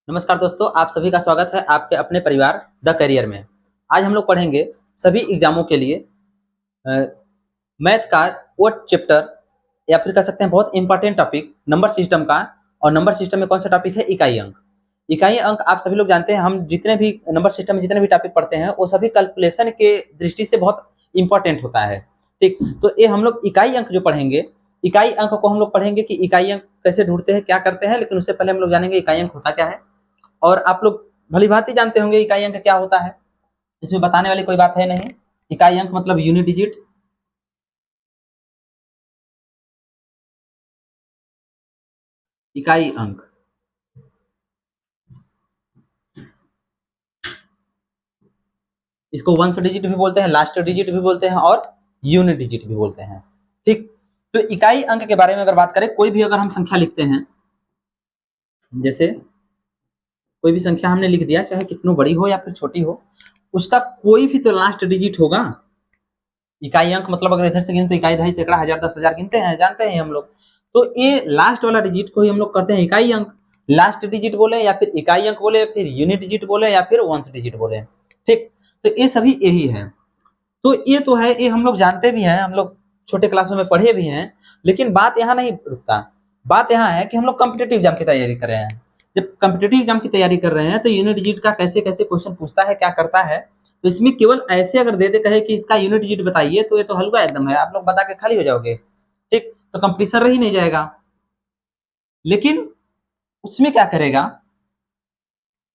नमस्कार दोस्तों, आप सभी का स्वागत है आपके अपने परिवार द करियर में। आज हम लोग पढ़ेंगे सभी एग्जामों के लिए अ, मैथ का वो चैप्टर या फिर कह सकते हैं बहुत इंपॉर्टेंट टॉपिक नंबर सिस्टम का। और नंबर सिस्टम में कौन सा टॉपिक है? इकाई अंक। इकाई अंक आप सभी लोग जानते हैं, हम जितने भी नंबर सिस्टम में जितने भी टॉपिक पढ़ते हैं वो सभी कैलकुलेशन के दृष्टि से बहुत इंपॉर्टेंट होता है। ठीक, तो ये हम लोग इकाई अंक जो पढ़ेंगे, इकाई अंक को हम लोग पढ़ेंगे कि इकाई अंक कैसे ढूंढते हैं, क्या करते हैं। लेकिन उससे पहले हम लोग जानेंगे इकाई अंक होता क्या है। और आप लोग भली-भांति जानते होंगे इकाई अंक क्या होता है, इसमें बताने वाली कोई बात है नहीं। इकाई अंक मतलब यूनिट डिजिट। इकाई अंक इसको वंस डिजिट भी बोलते हैं, लास्ट डिजिट भी बोलते हैं और यूनिट डिजिट भी बोलते हैं। ठीक, तो इकाई अंक के बारे में अगर बात करें, कोई भी अगर हम संख्या लिखते हैं, जैसे कोई भी संख्या हमने लिख दिया, चाहे कितनी बड़ी हो या फिर छोटी हो, उसका कोई भी तो लास्ट डिजिट होगा। इकाई अंक मतलब अगर इधर से गिने तो इकाई, दहाई, सैकड़ा, हजार, 10,000 गिनते हैं, जानते हैं हम लोग। तो ये लास्ट वाला डिजिट को ही हम लोग करते हैं इकाई अंक। लास्ट डिजिट बोले या फिर इकाई अंक बोले, फिर यूनिट डिजिट बोले या फिर वंस डिजिट बोले। ठीक, तो ये सभी यही है। तो ये तो है, ये हम लोग जानते भी हैं, हम लोग छोटे क्लासों में पढ़े भी हैं। लेकिन बात यहाँ नहीं रुकता। बात यहाँ है कि हम लोग कॉम्पिटेटिव एग्जाम की तैयारी कर रहे हैं। जब कॉम्पिटेटिव एग्जाम की तैयारी कर रहे हैं तो यूनिट डिजिट का कैसे कैसे क्वेश्चन पूछता है, क्या करता है। तो इसमें केवल ऐसे अगर दे दे कहे कि इसका यूनिट डिजिट बताइए, तो ये तो हलवा एकदम है, आप लोग बता के खाली हो जाओगे। ठीक, तो कंपटीशन रह ही नहीं जाएगा। लेकिन उसमें क्या करेगा,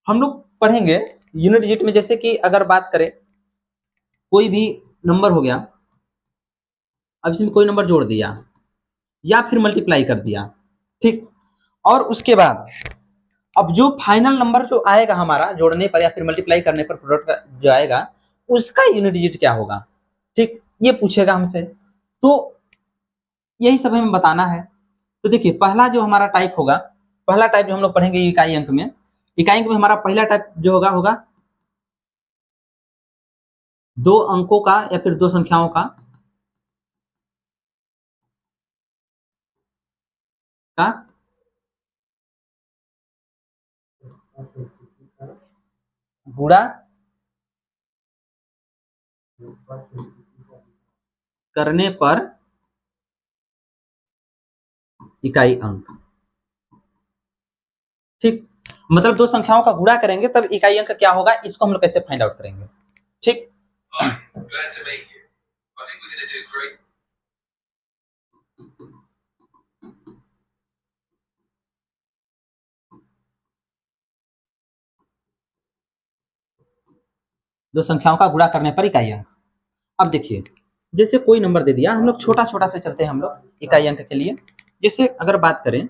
हम लोग पढ़ेंगे यूनिट डिजिट में। जैसे कि अगर बात करें, कोई भी नंबर हो गया, अब इसमें कोई नंबर जोड़ दिया या फिर मल्टीप्लाई कर दिया। ठीक, और उसके बाद अब जो फाइनल नंबर जो आएगा हमारा जोड़ने पर या फिर मल्टीप्लाई करने पर प्रोडक्ट का जो आएगा, उसका यूनिट डिजिट क्या होगा। ठीक, ये पूछेगा हमसे। तो यही सब हमें बताना है। तो देखिए, पहला जो हमारा टाइप होगा, पहला टाइप जो हम लोग पढ़ेंगे इकाई अंक में, इकाई अंक में हमारा पहला टाइप जो होगा होगा दो अंकों का या फिर दो संख्याओं का गुणा करने पर इकाई अंक। ठीक, मतलब दो संख्याओं का गुणा करेंगे तब इकाई अंक क्या होगा, इसको हम लोग कैसे फाइंड आउट करेंगे। ठीक, दो संख्याओं का गुणा करने पर इकाई अंक। अब देखिए, जैसे कोई नंबर दे दिया, हम लोग छोटा छोटा से चलते हैं हम लोग इकाई अंक के लिए। जैसे अगर बात करें,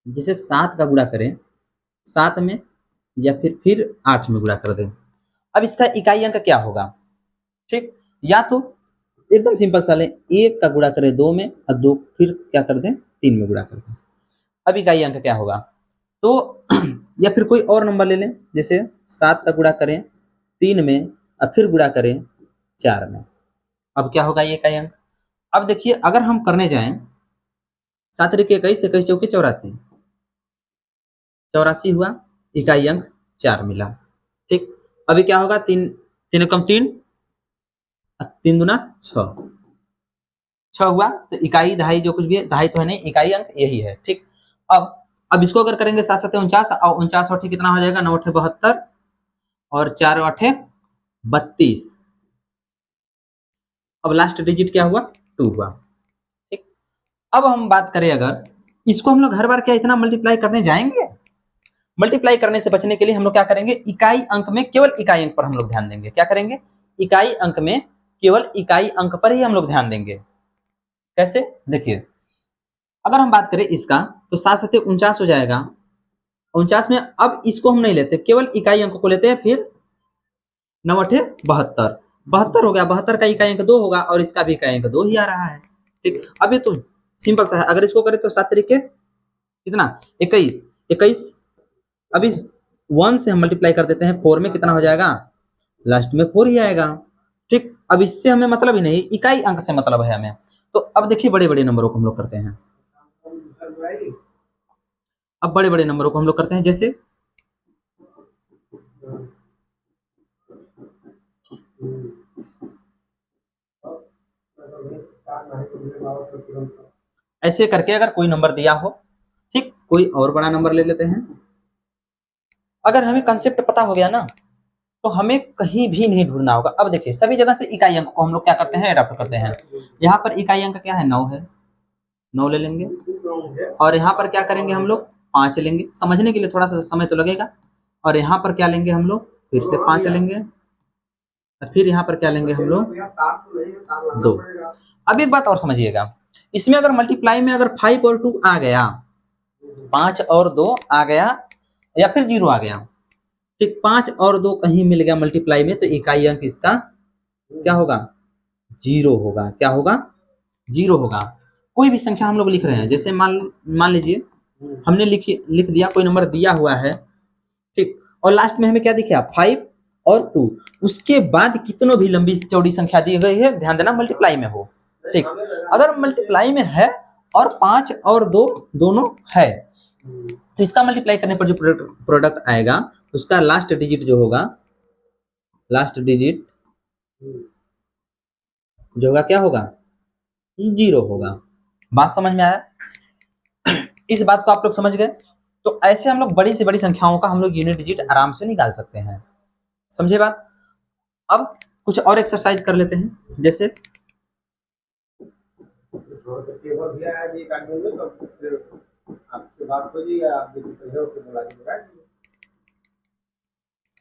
जैसे 7 का गुणा करें 7 में या फिर 8 में गुणा कर दें। अब इसका इकाई अंक क्या होगा। ठीक, या तो एकदम सिंपल सा लें, 1 का गुणा करें 2 में और 2 फिर क्या कर दें 3 में गुणा कर दें। अब इकाई अंक क्या होगा। तो या फिर कोई और नंबर ले लें, जैसे 7 का गुणा करें 3 में और फिर गुणा करें 4 में। अब क्या होगा ये इकाई अंक। अब देखिए, अगर हम करने जाएं 7 त्रिक 21, 21 चौके 84, 84 हुआ, इकाई अंक 4 मिला। ठीक, अभी क्या होगा, 3 3 कम 3, 3 दूना 6, 6 हुआ। तो इकाई दहाई जो कुछ भी है, दहाई तो है नहीं, इकाई अंक यही है। ठीक, अब इसको अगर करेंगे 7 7 49 और 49 अठे कितना हो जाएगा, 9 अठे 72 और 4 अठे 32। अब लास्ट डिजिट क्या हुआ, 2 हुआ। ठीक, अब हम बात करें, अगर इसको हम लोग हर बार क्या इतना मल्टीप्लाई करने जाएंगे। मल्टीप्लाई करने से बचने के लिए हम लोग क्या करेंगे, इकाई अंक में केवल इकाई अंक पर हम लोग ध्यान देंगे। क्या करेंगे, इकाई अंक में केवल इकाई अंक पर ही हम लोग ध्यान देंगे। कैसे, देखिए, अगर हम बात करें इसका, तो 7 7 49 हो जाएगा। 49 में अब इसको हम नहीं लेते, केवल इकाई अंक को लेते हैं। फिर 9 अठे 72, 72 हो गया। 72 का इकाई अंक 2 होगा और इसका भी इकाई अंक 2 ही आ रहा है। ठीक, अब ये तो सिंपल सा है। अगर इसको करें तो 7 तरीके कितना, 21, 21। अब इस 1 से हम मल्टीप्लाई कर देते हैं 4 में, कितना हो जाएगा, लास्ट में 4 ही आएगा। ठीक, अब इससे हमें मतलब ही नहीं, इकाई अंक से मतलब है हमें। तो अब देखिए, बड़े बड़े नंबरों को हम लोग करते हैं। अब बड़े बड़े नंबरों को हम लोग करते हैं, जैसे ऐसे करके अगर कोई नंबर दिया हो, ठीक, कोई और बड़ा नंबर ले लेते हैं। अगर हमें कंसेप्ट पता हो गया ना, तो हमें कहीं भी नहीं ढूंढना होगा। अब देखिए सभी जगह से इकाई अंक को हम लोग क्या करते हैं, अडॉप्ट करते हैं। यहाँ पर इकाई अंक क्या है, 9 है, 9 ले लेंगे। और यहाँ पर क्या करेंगे हम लोग, 5 लेंगे। समझने के लिए थोड़ा सा समय तो लगेगा। और यहाँ पर क्या लेंगे हम लोग, फिर से 5 लेंगे। और फिर यहाँ पर क्या लेंगे हम लोग, 2। अब एक बात और समझिएगा, इसमें अगर मल्टीप्लाई में अगर 5 और 2 आ गया, 5 और 2 आ गया, या फिर 0 आ गया, ठीक, 5 और 2 कहीं मिल गया मल्टीप्लाई में, तो इकाई अंक इसका क्या होगा, 0 होगा। क्या होगा, 0 होगा। कोई भी संख्या हम लोग लिख रहे हैं, जैसे मान लीजिए हमने लिख दिया, कोई नंबर दिया हुआ है, ठीक, और लास्ट में हमें क्या दिखा, 5 और 2। उसके बाद कितनों भी लंबी चौड़ी संख्या दी गई है, ध्यान देना मल्टीप्लाई में हो, ठीक। अगर मल्टीप्लाई में है और 5 और 2 दोनों है, तो इसका मल्टीप्लाई करने पर जो प्रोडक्ट आएगा, उसका लास्ट डिजिट जो होगा, लास्ट डिजिट जो होगा क्या होगा, 0 होगा। बात समझ में आया? इस बात को आप लोग समझ गए? तो ऐसे हम लोग बड़ी से बड़ी संख्याओं का हम लोग यूनिट डिजिट आराम से निकाल सकते हैं। समझे बात? अब कुछ और एक्सरसाइज कर लेते हैं, जैसे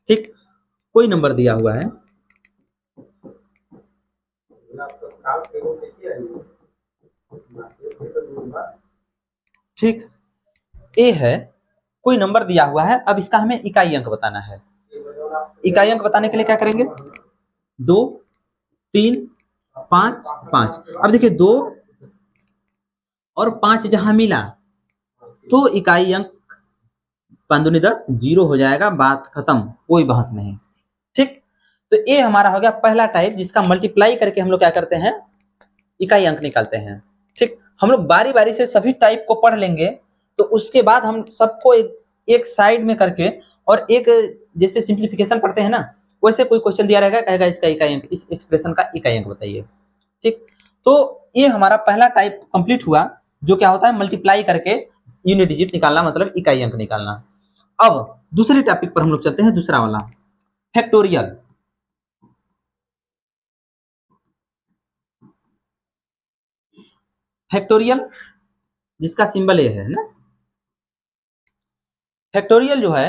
ठीक, कोई नंबर दिया हुआ है, ठीक, ए है, कोई नंबर दिया हुआ है। अब इसका हमें इकाई अंक बताना है। इकाई अंक बताने के लिए क्या करेंगे, 2, 3, 5, 5। अब देखिए 2 और 5 जहां मिला, तो इकाई अंक 5 दूनी 10, 0 हो जाएगा, बात खत्म, कोई बहस नहीं, ठीक। तो ये हमारा हो गया पहला टाइप, जिसका मल्टीप्लाई करके हम लोग क्या करते हैं, इकाई अंक निकालते हैं, ठीक। हम लोग बारी बारी से सभी टाइप को पढ़ लेंगे, तो उसके बाद हम सबको एक साइड में करके, और एक जैसे सिंप्लीफिकेशन पढ़ते हैं ना, वैसे कोई क्वेश्चन दिया रहेगा, कहेगा इसका इकाई अंक, इस एक्सप्रेशन का इकाई अंक बताइए, ठीक। तो ये हमारा पहला टाइप कंप्लीट हुआ, जो क्या होता है, मल्टीप्लाई करके यूनिट डिजिट निकालना, मतलब इकाई अंक निकालना। अब दूसरे टॉपिक पर हम लोग चलते हैं, दूसरा वाला, फैक्टोरियल। फैक्टोरियल जिसका सिंबल ये है ना, फैक्टोरियल जो है,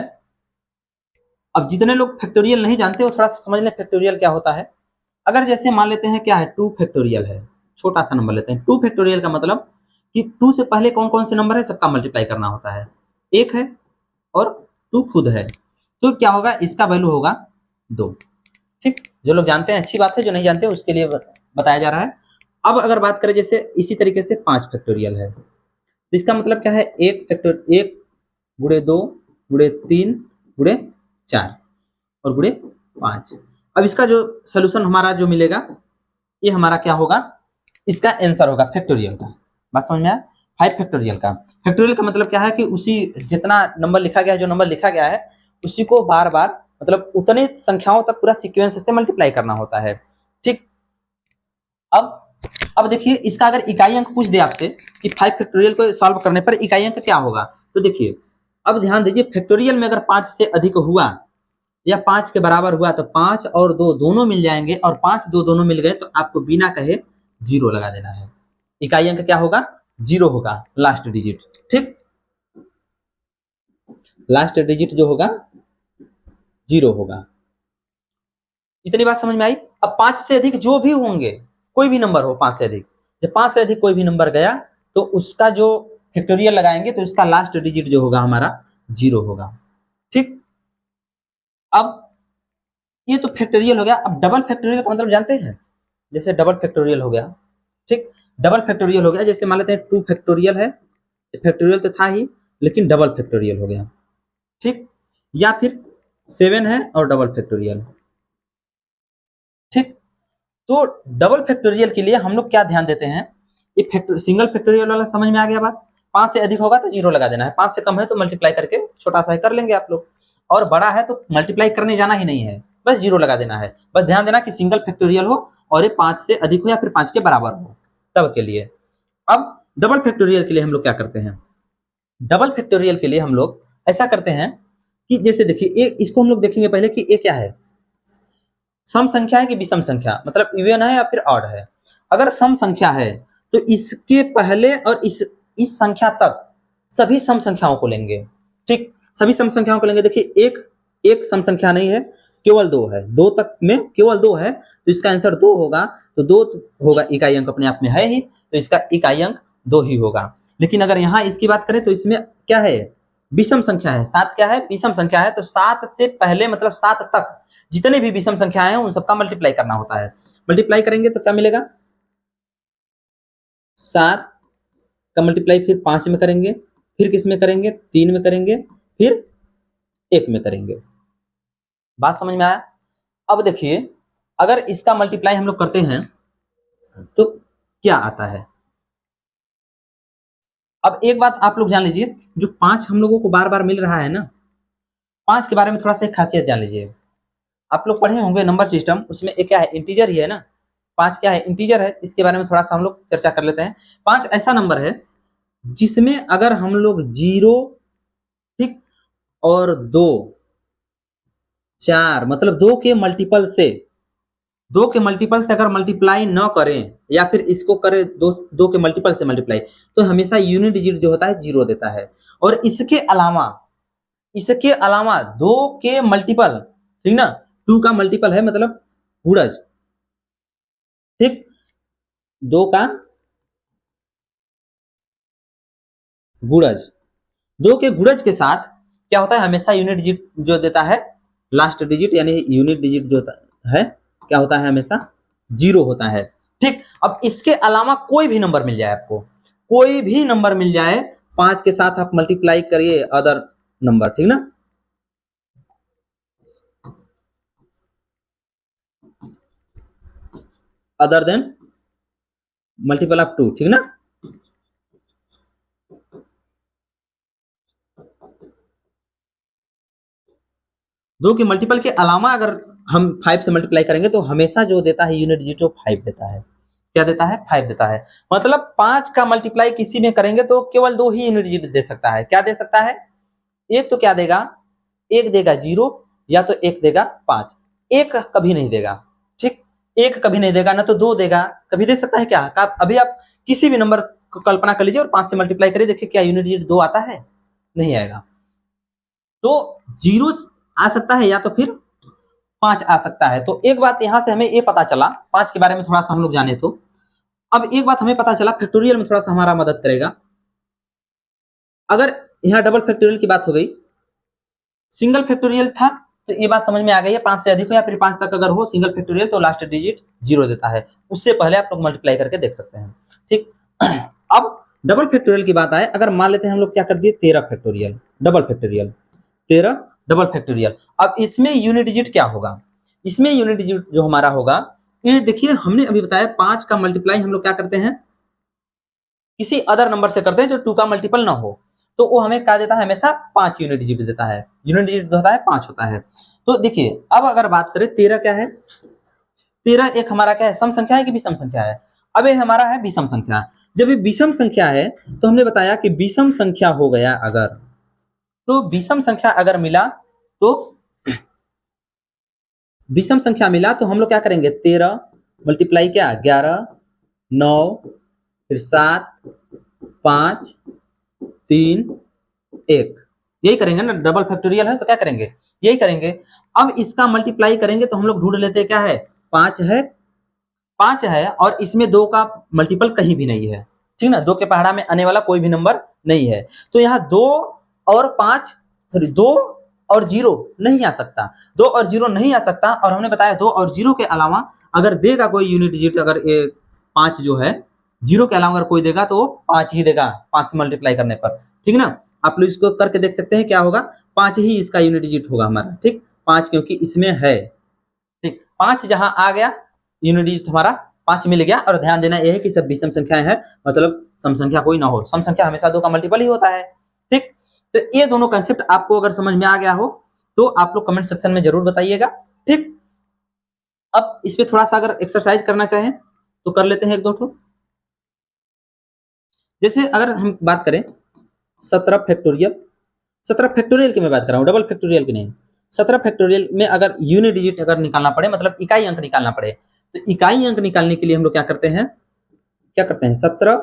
अब जितने लोग फैक्टोरियल नहीं जानते वो थोड़ा सा समझ लें फैक्टोरियल क्या होता है। अगर जैसे मान लेते हैं क्या है, 2 फैक्टोरियल है, छोटा सा नंबर लेते हैं, 2 फैक्टोरियल का मतलब कि 2 से पहले कौन कौन से नंबर है, सबका मल्टीप्लाई करना होता है। 1 है और 2 खुद है, तो क्या होगा, इसका वैल्यू होगा 2, ठीक। जो लोग जानते हैं अच्छी बात है, जो नहीं जानते उसके लिए बताया जा रहा है। अब अगर बात करें जैसे इसी तरीके से 5 फैक्टोरियल है, तो इसका मतलब क्या है, 1 गुणे 2 गुणे 3 गुणे 4 और गुणे 5। अब इसका जो सोल्यूशन हमारा जो मिलेगा, ये हमारा क्या होगा, इसका आंसर होगा फैक्टोरियल का। बात समझ में आया? 5 फैक्टोरियल का। फैक्टोरियल का मतलब क्या है कि उसी जितना नंबर लिखा गया है, जो नंबर लिखा गया है, उसी को बार बार, मतलब उतने संख्याओं तक पूरा सीक्वेंस से मल्टीप्लाई करना होता है, ठीक। अब देखिए इसका अगर इकाई अंक पूछ दे आपसे कि 5 फैक्टोरियल को सॉल्व करने पर इकाई अंक क्या होगा, तो देखिए अब ध्यान दीजिए, फैक्टोरियल में अगर 5 से अधिक हुआ या 5 के बराबर हुआ, तो 5 और 2 दोनों मिल जाएंगे, और 5 2 दोनों मिल गए, तो आपको बिना कहे 0 लगा देना है। इकाई अंक क्या होगा, 0 होगा, लास्ट डिजिट, ठीक। लास्ट डिजिट जो होगा 0 होगा। इतनी बात समझ में आई? अब 5 से अधिक जो भी होंगे, कोई भी नंबर हो 5 से अधिक, जब 5 से अधिक कोई भी नंबर गया, तो उसका जो फैक्टोरियल लगाएंगे, तो उसका लास्ट डिजिट जो होगा हमारा 0 होगा, ठीक। अब ये तो फैक्टोरियल हो गया। अब डबल फैक्टोरियल का मतलब जानते हैं, जैसे डबल फैक्टोरियल हो गया, ठीक। डबल फैक्टोरियल हो गया, जैसे मान लेते हैं 2 फैक्टोरियल है, फैक्टोरियल तो था ही, लेकिन डबल फैक्टोरियल हो गया, ठीक। या फिर 7 है और डबल फैक्टोरियल, ठीक। तो डबल फैक्टोरियल के लिए हम लोग क्या ध्यान देते हैं, ये सिंगल फैक्टोरियल वाला समझ में आ गया बात। 5 से अधिक होगा तो 0 लगा देना है, 5 से कम है तो मल्टीप्लाई करके छोटा सा कर लेंगे आप लोग, और बड़ा है तो मल्टीप्लाई करने जाना ही नहीं है, बस 0 लगा देना है। बस ध्यान देना कि सिंगल फैक्टोरियल हो और ये 5 से अधिक हो या फिर 5 के बराबर हो, तब के लिए। अब डबल फैक्टोरियल के लिए हम लोग क्या करते हैं, डबल फैक्टोरियल के लिए हम लोग ऐसा करते हैं कि जैसे देखिए इसको हम लोग देखेंगे पहले कि ये क्या है, सम संख्या है कि विषम संख्या, मतलब इवन है या फिर ऑड है। अगर सम संख्या है तो इसके पहले और इस संख्या तक सभी सम संख्याओं को लेंगे, ठीक, सभी सम संख्याओं को लेंगे। देखिए एक सम संख्या नहीं है, केवल 2 है, 2 तक में केवल 2 है, तो इसका आंसर 2 होगा, तो 2 होगा, इकाई अंक अपने आप में है ही, तो इसका इकाई अंक 2 ही होगा। लेकिन अगर यहाँ इसकी बात करें तो इसमें क्या है, विषम संख्या है, 7 क्या है, विषम संख्या है, तो 7 से पहले मतलब 7 तक जितने भी विषम संख्याएं हैं उन सबका मल्टीप्लाई करना होता है। मल्टीप्लाई करेंगे तो क्या मिलेगा, 7 का मल्टीप्लाई फिर 5 में करेंगे, फिर किस में करेंगे, 3 में करेंगे, फिर 1 में करेंगे। बात समझ में आया। अब देखिए अगर इसका मल्टीप्लाई हम लोग करते हैं तो क्या आता है। अब एक बात आप लोग जान लीजिए, जो 5 हम लोगों को बार बार मिल रहा है ना, 5 के बारे में थोड़ा सा एक खासियत जान लीजिए। आप लोग पढ़े होंगे नंबर सिस्टम, उसमें एक क्या है, इंटीजर ही है ना, 5 क्या है, इंटीजर है। इसके बारे में थोड़ा सा हम लोग चर्चा कर लेते हैं। 5 ऐसा नंबर है जिसमें अगर हम लोग 0, ठीक, और 2, 4 मतलब 2 के मल्टीपल से अगर मल्टीप्लाई न करें या फिर इसको करें 2 के मल्टीपल से मल्टीप्लाई, तो हमेशा यूनिट डिजिट जो होता है 0 देता है। और इसके अलावा 2 के मल्टीपल, ठीक ना, 2 का मल्टीपल है मतलब गुणज, ठीक, 2 का गुणज, 2 के गुणज के साथ क्या होता है, हमेशा यूनिट डिजिट जो देता है, लास्ट डिजिट यानी यूनिट डिजिट जो है क्या होता है, हमेशा 0 होता है, ठीक। अब इसके अलावा कोई भी नंबर मिल जाए आपको, कोई भी नंबर मिल जाए 5 के साथ आप मल्टीप्लाई करिए अदर नंबर, ठीक ना, अदर देन मल्टीपल ऑफ 2, ठीक ना। दो के मल्टीपल के अलावा अगर हम 5 से मल्टीप्लाई करेंगे तो हमेशा जो देता है यूनिट डिजिट वो 5 देता है। क्या देता है, 5 देता है। मतलब 5 का मल्टीप्लाई किसी में करेंगे तो केवल 2 ही यूनिट डिजिट दे सकता है। क्या दे सकता है, एक तो क्या देगा, एक देगा 0 या तो एक देगा 5, एक कभी नहीं देगा, ठीक, एक कभी नहीं देगा, ना तो 2 देगा, कभी दे सकता है क्या। अभी आप किसी भी नंबर को कल्पना कर लीजिए और 5 से मल्टीप्लाई करिए, देखिए क्या यूनिट डिजिट 2 आता है, नहीं आएगा। तो 0 आ सकता है या तो फिर 5 आ सकता है। तो एक बात यहां से हमें ये पता चला, 5 के बारे में थोड़ा सा हम लोग जाने। तो अब एक बात हमें पता चला, फैक्टोरियल में थोड़ा सा हमारा मदद करेगा। अगर यहाँ डबल फैक्टोरियल की बात हो गई, सिंगल फैक्टोरियल था तो ये बात समझ में आ गई है, 5 से अधिक हो या फिर 5 तक अगर हो सिंगल फैक्टोरियल तो लास्ट डिजिट 0 देता है। उससे पहले आप लोग मल्टीप्लाई करके देख सकते हैं, ठीक। अब डबल फैक्टोरियल की बात आए, अगर मान लेते हैं हम लोग क्या कर दिए, 13 factorial, double factorial 13 double factorial. अब इसमें यूनिट डिजिट क्या होगा, इसमें यूनिट डिजिट जो हमारा होगा, ये देखिए हमने अभी बताया 5 का मल्टीप्लाई हम लोग क्या करते हैं, किसी अदर नंबर से करते हैं जो 2 का मल्टीपल ना हो, तो वो हमें क्या देता है, हमेशा 5 यूनिट डिजिट देता है। यूनिट डिजिट होता है 5 होता है। तो देखिए अब अगर बात करें 13 क्या है, 13 एक हमारा क्या है, सम संख्या है कि विषम संख्या है। अब ये हमारा है विषम संख्या। जब ये विषम संख्या है तो हमने बताया कि विषम संख्या हो गया अगर, तो विषम संख्या अगर मिला तो विषम संख्या मिला तो हम लोग क्या करेंगे, 13 मल्टीप्लाई क्या 11 9 फिर 7 5 3 1, यही करेंगे ना, डबल फैक्टोरियल है तो क्या करेंगे, यही करेंगे। अब इसका मल्टीप्लाई करेंगे तो हम लोग ढूंढ लेते हैं क्या है, 5 है, 5 है और इसमें 2 का मल्टीपल कहीं भी नहीं है, ठीक ना, 2 के पहाड़ा में आने वाला कोई भी नंबर नहीं है। तो यहाँ 2 और 5 सॉरी 2 और 0 नहीं आ सकता, 2 और 0 नहीं आ सकता। और हमने बताया 2 और 0 के अलावा अगर देगा कोई यूनिट डिजिट, अगर 5 जो है 0 के अलावा अगर कोई देगा तो 5 ही देगा, 5 से मल्टीप्लाई करने पर, ठीक ना। आप लोग इसको करके देख सकते हैं क्या होगा, 5 ही इसका यूनिट डिजिट होगा हमारा, ठीक, 5 क्योंकि इसमें है, ठीक, 5 जहां आ गया यूनिट डिजिट हमारा 5 मिल गया। और ध्यान देना यह है कि सब विषम संख्याएं हैं, मतलब सम संख्या कोई ना हो। सम संख्या हमेशा 2 का मल्टीपल ही होता है। ठीक, तो ये दोनों कंसेप्ट आपको अगर समझ में आ गया हो तो आप लोग कमेंट सेक्शन में जरूर बताइएगा। ठीक, अब इस पे थोड़ा सा अगर एक्सरसाइज करना चाहें तो कर लेते हैं एक दो ठो। जैसे अगर हम बात करें 17 फैक्टोरियल, 17 फैक्टोरियल की मैं बात कर रहा हूँ, डबल फैक्टोरियल की नहीं। 17 फैक्टोरियल में अगर यूनिट डिजिट अगर निकालना पड़े, मतलब इकाई अंक निकालना पड़े, तो इकाई अंक निकालने के लिए हम लोग क्या करते हैं, 17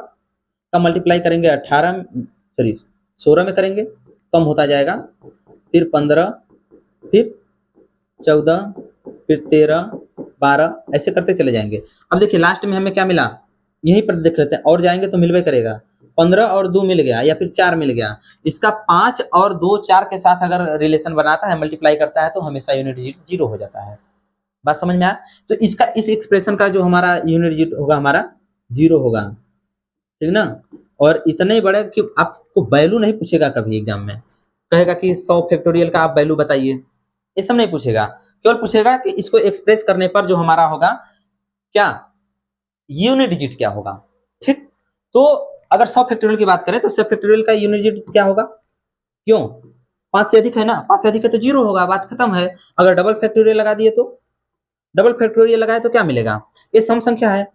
का मल्टीप्लाई करेंगे 16 में करेंगे, कम होता जाएगा, फिर 15, फिर 14, फिर 13, 12, ऐसे करते चले जाएंगे। अब देखिए लास्ट में हमें क्या मिला, यहीं पर देख लेते हैं, और जाएंगे तो मिलवे करेगा। 15 और 2 मिल गया, या फिर 4 मिल गया। इसका 5 और 2 4 के साथ अगर रिलेशन बनाता है, मल्टीप्लाई करता है, तो हमेशा यूनिट डिजिट 0 हो जाता है। बात समझ में आया? तो इसका इस एक्सप्रेशन का जो हमारा यूनिट डिजिट होगा हमारा 0 होगा, ठीक ना। और इतने बड़े कि आपको वैल्यू नहीं पूछेगा कभी एग्जाम में, कहेगा कि 100 फैक्टोरियल का आप वैल्यू बताइए, ये सब नहीं पूछेगा। केवल पूछेगा कि इसको एक्सप्रेस करने पर जो हमारा होगा क्या, यूनिट डिजिट क्या होगा। ठीक, तो अगर 100 फैक्टोरियल की बात करें तो 100 फैक्टोरियल का यूनिट डिजिट क्या होगा, क्यों, 5 से अधिक है ना, 5 से अधिक है तो 0 होगा, बात खत्म है। अगर डबल फैक्टोरियल लगा दिए तो, डबल फैक्टोरियल लगाए तो क्या मिलेगा, ये सम संख्या है।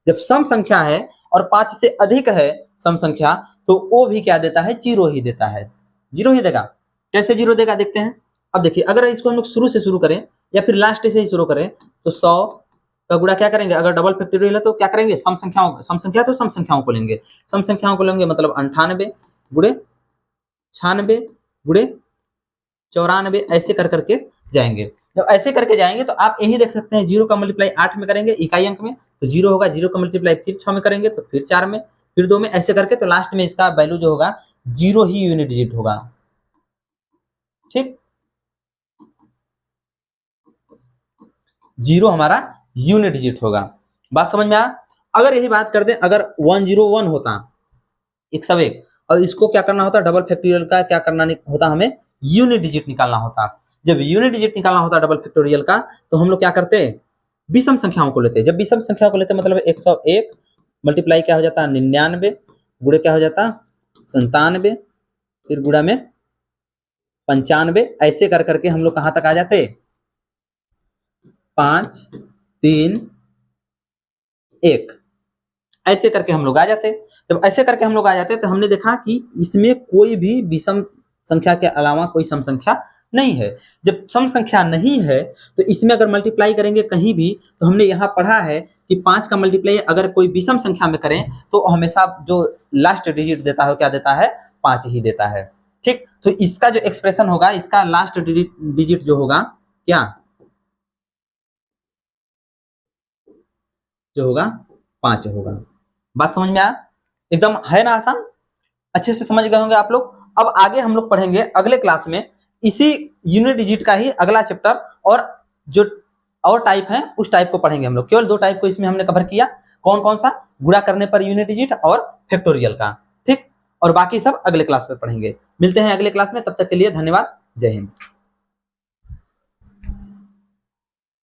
जब सम संख्या है और 5 से अधिक है सम संख्या, तो वो भी क्या देता है, 0 ही देता है, 0 ही देगा। कैसे 0 देगा देखते हैं। अब देखिए अगर इसको हम लोग शुरू से शुरू करें या फिर लास्ट से ही शुरू करें, तो 100 का गुणा क्या करेंगे, अगर डबल फैक्टोरियल है तो क्या करेंगे, सम संख्याओं, सम संख्या तो सम संख्याओं को लेंगे, सम संख्याओं को लेंगे, मतलब 98 गुणे 96 गुणे 94, ऐसे कर करके जाएंगे। जब ऐसे करके जाएंगे तो आप यही देख सकते हैं, 0 का मल्टीप्लाई 8 में करेंगे इकाई अंक में तो 0 होगा, 0 का मल्टीप्लाई फिर 6 में करेंगे तो फिर 4 में, फिर 2 में, ऐसे करके तो लास्ट में इसका वैल्यू जो होगा 0 ही यूनिट डिजिट होगा। ठीक, 0 हमारा यूनिट डिजिट होगा। बात समझ में आया? अगर यही बात कर दें, अगर 101 होता 101, और इसको क्या करना होता, डबल फैक्टोरियल का क्या करना होता, हमें यूनिट डिजिट निकालना होता। जब यूनिट डिजिट निकालना होता डबल फैक्टोरियल का, तो हम लोग क्या करते, विषम संख्याओं को लेते। जब विषम संख्या को लेते मतलब 101 मल्टीप्लाई क्या हो जाता 99 गुणे क्या हो जाता 97, फिर गुणा में 95, ऐसे कर करके हम लोग कहां तक आ जाते, 5 3 1, ऐसे करके हम लोग आ जाते। जब ऐसे करके हम लोग आ जाते तो हमने देखा कि इसमें कोई भी विषम संख्या के अलावा कोई सम संख्या नहीं है। जब सम संख्या नहीं है तो इसमें अगर मल्टीप्लाई करेंगे कहीं भी, तो हमने यहाँ पढ़ा है कि 5 का मल्टीप्लाई अगर कोई विषम संख्या में करें तो हमेशा जो लास्ट डिजिट देता है क्या देता है, 5 ही देता है। ठीक, तो इसका जो एक्सप्रेशन होगा, इसका लास्ट डिजिट जो होगा क्या, जो होगा 5 होगा। बात समझ में आया? एकदम है ना आसान, अच्छे से समझ गए होंगे आप लोग। अब आगे हम लोग पढ़ेंगे अगले क्लास में इसी यूनिट डिजिट का ही अगला चैप्टर, और जो और टाइप है उस टाइप को पढ़ेंगे हम लोग। केवल 2 टाइप को इसमें हमने कवर किया, कौन कौन सा, गुणा करने पर यूनिट डिजिट और फैक्टोरियल का। ठीक, और बाकी सब अगले क्लास में पढ़ेंगे। मिलते हैं अगले क्लास में, तब तक के लिए धन्यवाद, जय हिंद।